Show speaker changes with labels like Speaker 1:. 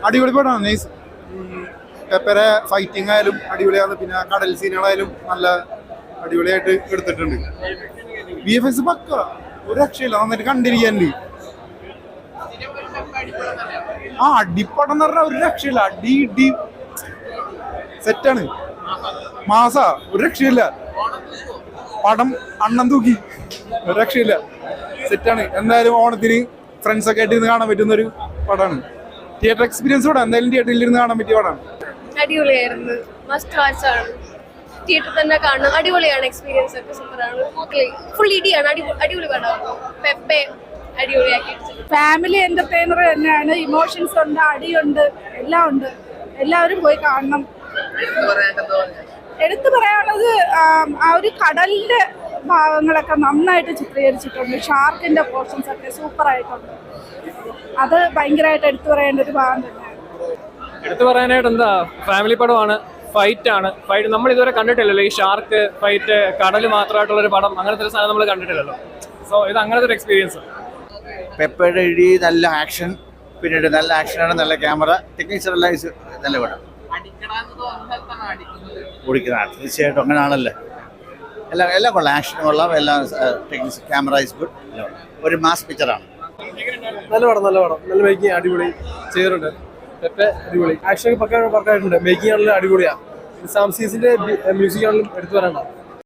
Speaker 1: അടിപൊളി പടമാണ്. Nice. പെപ്പറെ fighting ആയാലും അടിപൊളിയാണ്. പിന്നെ കടൽ സീനുകളായാലും നല്ല അടിപൊളിയായിട്ട് എടുത്തിട്ടുണ്ട്. VFX പക്ക, ഒരു രക്ഷയില്ല, നന്നായിട്ട് കണ്ടിരിക്കാനുണ്ട്. അടിപ്പടം എന്ന് പറഞ്ഞാൽ ഒരു രക്ഷയില്ല. അടി സെറ്റാണ്. മാസാ, ഒരു രക്ഷയില്ല. പടം അണ്ണം തൂക്കി, ഒരു രക്ഷയില്ല. സെറ്റാണ്. എന്തായാലും ഓണത്തിന് ഫ്രണ്ട്സൊക്കെ ആയിട്ട് ഇരുന്ന് കാണാൻ പറ്റുന്ന ഒരു പടമാണ്. തിയേറ്റർ എക്സ്പീരിയൻസ് കൂടെ എന്തായാലും തിയേറ്ററിൽ ഇരുന്ന് കാണാൻ പറ്റിയ പടമാണ്.
Speaker 2: അടിപൊളിയായിരുന്നു. മസ്റ്റ് വാച്ച് ആണ്. തിയേറ്ററിൽ തന്നെ കാണണം. അടിപൊളിയാണ്. എക്സ്പീരിയൻസ് ഒക്കെ സൂപ്പറാണ്. ഫുൾ ഇടിയാണ്. അടിപൊളി പടമാണ്. പെപ്പെ അടിപൊളിയാക്കി.
Speaker 3: ഫാമിലി എന്റർടൈനർ തന്നെയാണ്. ഇമോഷൻസ് ഉണ്ട്, അടിയുണ്ട്, എല്ലാം ഉണ്ട്. എല്ലാവരും പോയി കാണണം. എടുത്തു പറയാനുള്ളത് ആ ഒരു കടലിന്റെ ഭാഗങ്ങളൊക്കെ നന്നായിട്ട് ചിത്രീകരിച്ചിട്ടുണ്ട്. ഷാർക്കിന്റെ പോർഷൻസ് ഒക്കെ സൂപ്പർ ആയിട്ടുണ്ട്. അത് ഭയങ്കരമായിട്ട് എടുത്തു പറയേണ്ട ഒരു ഭാഗം തന്നെയാണ്.
Speaker 4: എടുത്തു പറയാനായിട്ട് എന്താ, ഫാമിലി പടമാണ്. ഫൈറ്റ് നമ്മൾ ഇതുവരെ കണ്ടിട്ടില്ലല്ലോ. ഈ ഷാർക്ക് ഫൈറ്റ്, കടൽ മാത്രമായിട്ടുള്ള ഒരു പടം, അങ്ങനത്തെ ഒരു സാധനം നമ്മൾ കണ്ടിട്ടില്ലല്ലോ. സോ ഇത് അങ്ങനത്തെ ഒരു എക്സ്പീരിയൻസ്.
Speaker 5: പെപ്പയുടെ ഇടി, നല്ല ആക്ഷൻ, പിന്നീട് നല്ല ആക്ഷനാണ്, നല്ല ക്യാമറ, ടെക്നീഷ്യൻ എല്ലാം നല്ല പടം. ഓടിക്കുന്നതാണ് തീർച്ചയായിട്ടും, അങ്ങനെയാണല്ലോ. എല്ലാം കൊള്ളാം. ആക്ഷൻ കൊള്ളാം, എല്ലാം ടെക്നീഷ്യൻ, ക്യാമറ ഇസ് ഗുഡ്. ഒരു മാസ് പിക്ചറാണ്.
Speaker 4: നല്ല പടം. നല്ല മേക്കിംഗ്, അടിപൊളി ചെയ്തിട്ടുണ്ട്. പെപ്പെ അടിപൊളി. ആക്ഷൻ പക്കായിട്ടുണ്ട്. മേക്കിംഗ് ആണെങ്കിലും അടിപൊളിയാണ്. സാംസീസിന്റെ മ്യൂസിക് ആണെങ്കിലും എടുത്തു പറയണ്ട.